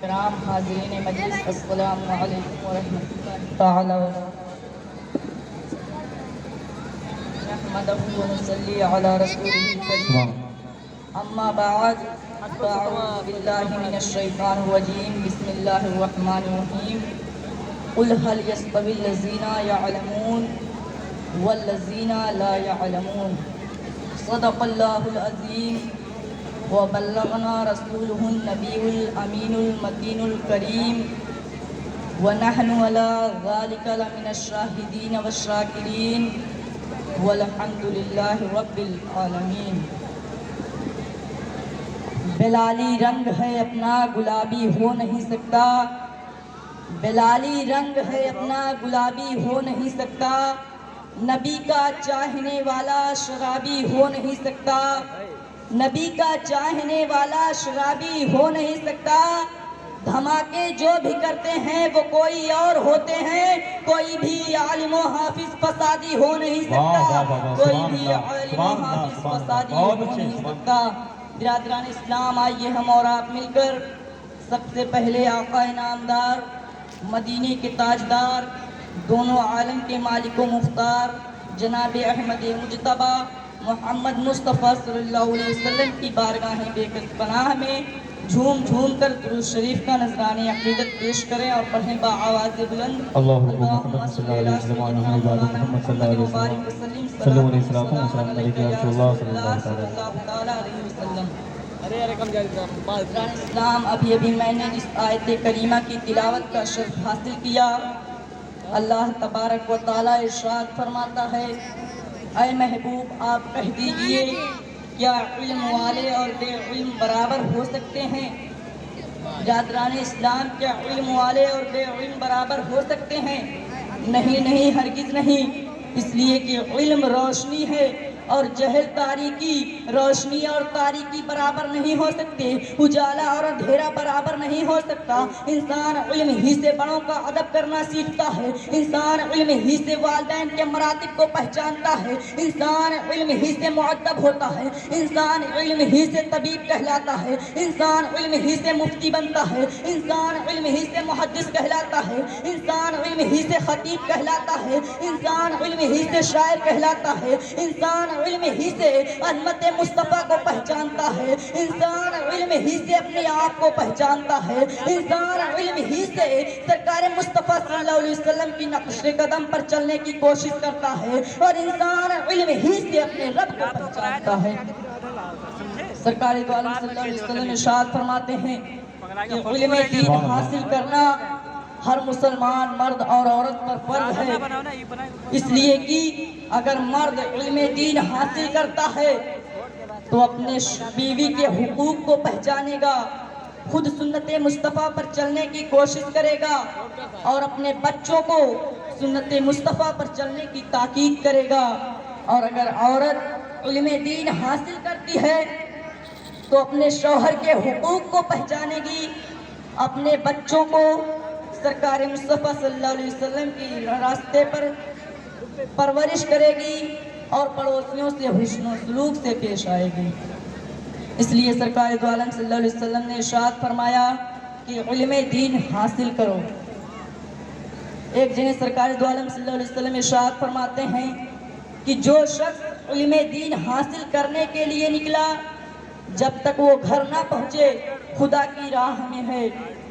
کرام حاضرین مجلس، السلام علیکم ورحمۃ اللہ تعالی وبرکاتہ۔ نحمدہ ونصلی علی رسولہ الکریم، اما بعد، فاعوذ باللہ من الشیطان الرجیم، بسم اللہ الرحمن الرحیم۔ قل هل يستوي الذین یعلمون والذین لا یعلمون، صدق اللہ العظیم وبلغنا رسوله النبی الامین المتین الکریم، ونحن على ذلك لمن الشاہدین والشاکرین، والحمد للہ رب العالمین۔ بلالی رنگ ہے اپنا گلابی ہو نہیں سکتا، بلالی رنگ ہے اپنا گلابی ہو نہیں سکتا، نبی کا چاہنے والا شرابی ہو نہیں سکتا، نبی کا چاہنے والا شرابی ہو نہیں سکتا۔ دھماکے جو بھی کرتے ہیں وہ کوئی اور ہوتے ہیں، کوئی بھی عالم و حافظ فسادی ہو نہیں سکتا، کوئی بھی عالم و حافظ فسادی ہو نہیں سکتا۔ برادران اسلام، آئیے ہم اور آپ مل کر سب سے پہلے آقا نامدار، مدینے کے تاجدار، دونوں عالم کے مالک و مختار جناب احمد مجتبیٰ محمد مصطفیٰ صلی اللہ علیہ وسلم کی بارگاہ بے پناہ میں جھوم جھوم کر درود شریف کا نذرانِ عقیدت پیش کریں اور پڑھیں بآواز بلند، اللہم صلی علی سیدنا مولانا محمد وبارک وسلم، صلی اللہ علیہ وسلم۔ اسلام، ابھی میں نے جس آیت کریمہ کی تلاوت کا شرف حاصل کیا، اللہ تبارک و تعالیٰ ارشاد فرماتا ہے، اے محبوب آپ کہہ دیجئے کیا علم والے اور بے علم برابر ہو سکتے ہیں؟ برادران اسلام، کیا علم والے اور بے علم برابر ہو سکتے ہیں؟ نہیں، ہرگز نہیں، اس لیے کہ علم روشنی ہے اور جہل تاریکی، روشنی اور تاریکی برابر نہیں ہو سکتے، اجالا اور اندھیرا برابر نہیں ہو سکتا۔ انسان علم ہی سے بڑوں کا ادب کرنا سیکھتا ہے، انسان علم ہی سے والدین کے مراتب کو پہچانتا ہے، انسان علم ہی سے مؤدب ہوتا ہے، انسان علم ہی سے طبیب کہلاتا ہے، انسان علم ہی سے مفتی بنتا ہے، انسان علم ہی سے محدث کہلاتا ہے، انسان علم ہی سے خطیب کہلاتا ہے، انسان علم ہی سے شاعر کہلاتا ہے، انسان علم ہی سے عظمت مصطفیٰ کو پہچانتا ہے، انسان علم ہی سے اپنے آپ کو پہچانتا ہے، انسان علم ہی سے سرکار مصطفیٰ صلی اللہ علیہ وسلم کی نقش قدم پر چلنے کی کوشش کرتا ہے، اور انسان علم ہی سے اپنے رب کو پہچانتا ہے۔ سرکار دو عالم صلی اللہ علیہ وسلم ارشاد فرماتے ہیں کہ علم دین حاصل کرنا ہر مسلمان مرد اور عورت پر فرض ہے، اس لیے کہ اگر مرد علم دین حاصل کرتا ہے تو اپنے بیوی کے حقوق کو پہچانے گا، خود سنت مصطفیٰ پر چلنے کی کوشش کرے گا، اور اپنے بچوں کو سنت مصطفیٰ پر چلنے کی تاکید کرے گا۔ اور اگر عورت علم دین حاصل کرتی ہے تو اپنے شوہر کے حقوق کو پہچانے گی، اپنے بچوں کو سرکار مصطفیٰ صلی اللہ علیہ وسلم کی راستے پر پرورش کرے گی، اور پڑوسیوں سے حسن و سلوک سے پیش آئے گی۔ اس لیے سرکار دو عالم صلی اللہ علیہ وسلم نے ارشاد فرمایا کہ علم دین حاصل کرو۔ ایک جگہ سرکار دو عالم صلی اللہ علیہ وسلم ارشاد فرماتے ہیں کہ جو شخص علم دین حاصل کرنے کے لیے نکلا، جب تک وہ گھر نہ پہنچے خدا کی راہ میں ہے،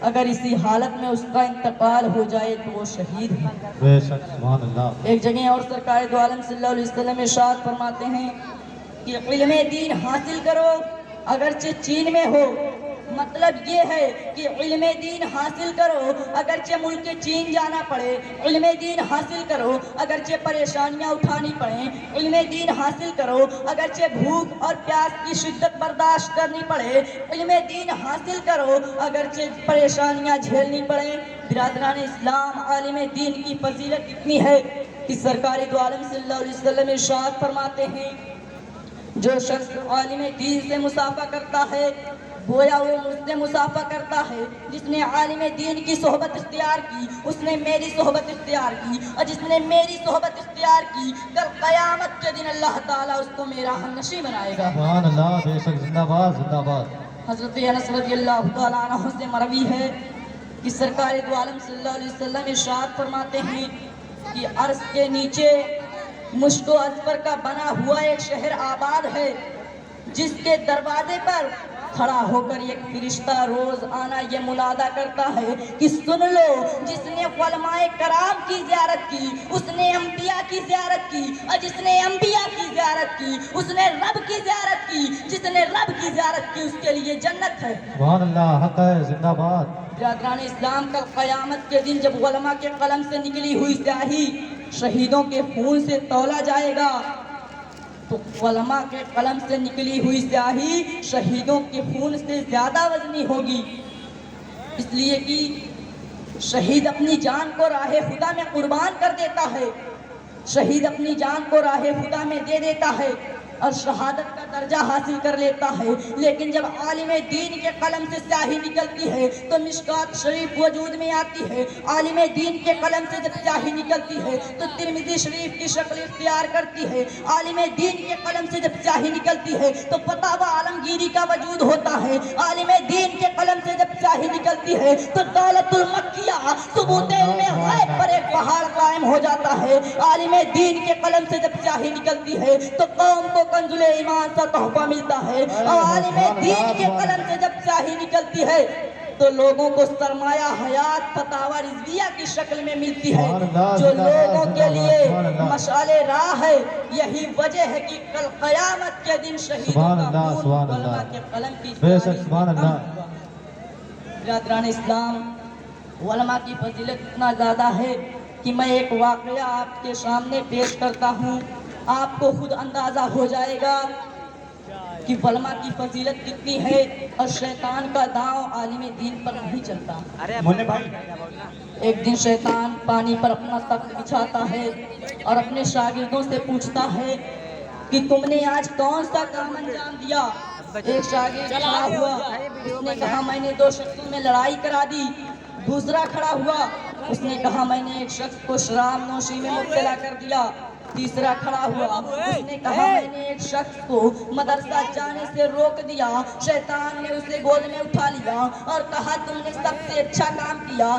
اگر اسی حالت میں اس کا انتقال ہو جائے تو وہ شہید ہے۔ بے شک، سبحان اللہ۔ ایک جگہ اور سرکار دو عالم صلی اللہ علیہ وسلم ارشاد فرماتے ہیں کہ علم دین حاصل کرو اگرچہ چین میں ہو، مطلب یہ ہے کہ علم دین حاصل کرو اگرچہ ملک چین جانا پڑے، علم دین حاصل کرو اگرچہ پریشانیاں اٹھانی پڑیں، علم دین حاصل کرو اگرچہ بھوک اور پیاس کی شدت برداشت کرنی پڑے، علم دین حاصل کرو اگرچہ پریشانیاں جھیلنی پڑیں۔ برادران اسلام، عالم دین کی فضیلت اتنی ہے کہ سرکار دو عالم صلی اللہ علیہ وسلم ارشاد فرماتے ہیں جو شخص عالم دین سے مصافحہ کرتا ہے گویا وہ مجھ سے مصافحہ کرتا ہے، جس نے عالم دین کی صحبت اختیار کی اس نے میری صحبت اختیار کی، اور جس نے میری صحبت اختیار کی کل قیامت کے دن اللہ تعالیٰ اس کو میرا ہم نشیں بنائے گا۔ سبحان اللہ، بے شک، زندہ باد، زندہ باد۔ حضرت انس رضی اللہ تعالیٰ عنہ سے مروی ہے کہ سرکار دو عالم صلی اللہ علیہ وسلم ارشاد فرماتے ہیں کہ عرش کے نیچے مشک و ازفر کا بنا ہوا ایک شہر آباد ہے، جس کے دروازے پر کھڑا ہو کر ایک فرشتہ روز آنا یہ منادہ کرتا ہے کہ سن لو، جس نے علماء کرام کی زیارت کی اس نے انبیاء کی زیارت کی، اور جس نے انبیاء کی زیارت کی اس نے رب کی زیارت کی، جس نے رب کی زیارت کی اس کے لیے جنت ہے۔ سبحان اللہ، حق ہے، زندہ باد۔ برادران اسلام، کا قیامت کے دن جب علماء کے قلم سے نکلی ہوئی سیاہی شہیدوں کے خون سے تولا جائے گا، تو علماء کے قلم سے نکلی ہوئی سیاہی شہیدوں کے خون سے زیادہ وزنی ہوگی، اس لیے کہ شہید اپنی جان کو راہ خدا میں قربان کر دیتا ہے، شہید اپنی جان کو راہ خدا میں دے دیتا ہے اور شہادت کا درجہ حاصل کر لیتا ہے۔ لیکن جب عالم دین کے قلم سے سیاہی نکلتی ہے تو مشکات شریف وجود میں آتی ہے، عالم دین کے قلم سے جب سیاہی نکلتی ہے تو ترمذی شریف کی شکل اختیار کرتی ہے، عالم دین کے قلم سے جب سیاہی نکلتی ہے تو فتاوی عالمگیری کا وجود ہوتا ہے، عالم دین کے قلم سے جب سیاہی نکلتی ہے تو دولت المکیہ ثبوت علم غیب پر ایک پہاڑ قائم ہو جاتا ہے، عالم دین کے قلم سے جب سیاہی نکلتی ہے تو قوم کو کنزل ایمان کا تحفہ ملتا ہے، اور عالم دین کے قلم سے جب سیاہی نکلتی ہے تو لوگوں کو سرمایہ حیات فتاوی رضویہ کی شکل میں ملتی ہے، جو لوگوں کے لیے مشعل راہ ہے۔ یہی وجہ ہے کہ کل قیامت کے دن شہیدوں کا خون علماء کے قلم کی سبحان اللہ۔ برادران اسلام، علماء کی فضیلت اتنا زیادہ ہے کہ میں ایک واقعہ آپ کے سامنے پیش کرتا ہوں، آپ کو خود اندازہ ہو جائے گا کہ علماء کی فضیلت کتنی ہے، اور شیطان کا داؤ عالم دین پر نہیں چلتا۔ ایک دن شیطان پانی پر اپنا تخت بچھاتا ہے اور اپنے شاگردوں سے پوچھتا ہے کہ تم نے آج کون سا کام انجام دیا؟ ایک شاگرد کھڑا ہوا، اس نے کہا میں نے 2 شخصوں میں لڑائی کرا دی۔ دوسرا کھڑا ہوا، اس نے کہا میں نے ایک شخص کو شراب نوشی میں مبتلا کر دیا۔ تیسرا کھڑا ہوا، اس نے کہا میں نے ایک شخص کو مدرسہ جانے سے روک دیا۔ شیطان نے اسے گود میں اٹھا لیا اور کہا تم نے سب سے اچھا کام کیا۔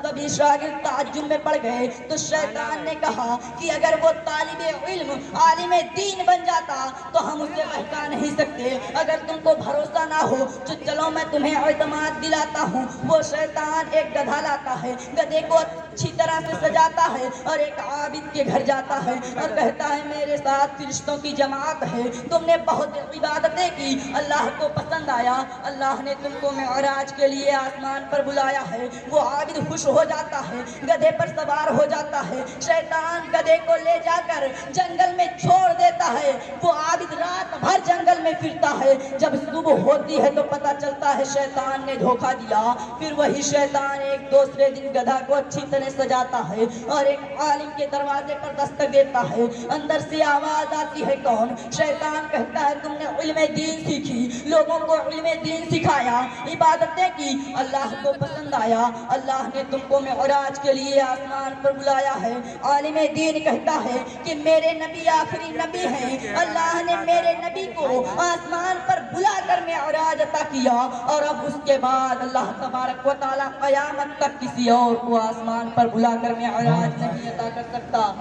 سبھی شاگرد تعجب میں پڑ گئے تو شیطان نے کہا کہ اگر وہ طالب علم عالم دین بن جاتا تو ہم اسے بہکا نہیں سکتے، اگر تم کو بھروسہ نہ ہو تو چلو میں تمہیں اعتماد دلاتا ہوں۔ وہ شیطان ایک گدھا لاتا ہے، گدھے کو اچھی طرح سے سجاتا ہے اور ایک عابد کے گھر جاتا ہے اور کہتا ہے میرے ساتھ فرشتوں کی جماعت ہے، تم نے بہت عبادتیں کی، اللہ کو پسند آیا، اللہ نے تم کو معراج کے لیے آسمان پر بلایا ہے۔ وہ عابد خوش ہو جاتا ہے، گدھے پر سوار ہو جاتا ہے، شیطان گدھے کو لے جا کر جنگل میں چھوڑ دیتا ہے۔ وہ عابد رات بھر جنگل میں پھرتا ہے، جب صبح ہوتی ہے تو پتہ چلتا ہے شیطان نے دھوکہ دیا۔ پھر وہی شیطان ایک دوسرے دن گدھا کو اچھی طرح سجاتا ہے اور ایک عالم کے دروازے پر دستک دیتا ہے، اندر سے آواز آتی ہے کون؟ شیطان کہتا ہے تم نے علم دین سیکھی، لوگوں کو علم دین سکھایا، عبادتیں کی، اللہ کو پسند آیا، اللہ نے تم کو معراج کے لیے آسمان پر بلایا ہے۔ عالم دین کہتا ہے کہ میرے نبی آخری نبی ہیں، اللہ نے میرے نبی کو آسمان پر بلا کر معراج عطا کیا، اور اب اس کے بعد اللہ تبارک و تعالیٰ قیامت تک کسی اور کو آسمان پر بلا کر معراج نہیں عطا کر سکتا۔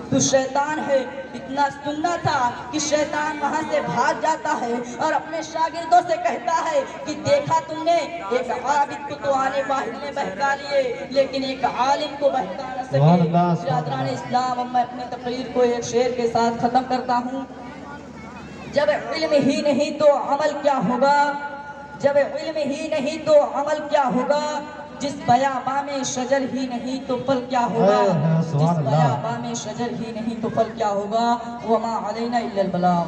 تو شیطان ہے، اتنا سننا تھا کہ شیطان وہاں سے بھاگ جاتا ہے اور اپنے شاگردوں سے کہتا ہے کہ دیکھا تم نے، ایک عابد کو تو آنے واحد نے بہکا لیے لیکن ایک عالم کو بہکا نہ سکے۔ برادران اسلام، اب میں اپنی تقریر کو ایک شعر کے ساتھ ختم کرتا ہوں۔ جب علم ہی نہیں تو عمل کیا ہوگا، جب علم ہی نہیں تو عمل کیا ہوگا، جس بیاباں میں شجر ہی نہیں تو پھل کیا ہوگا، جس بیاباں میں شجر ہی نہیں تو پھل کیا ہوگا، وما علینا الا البلاغ۔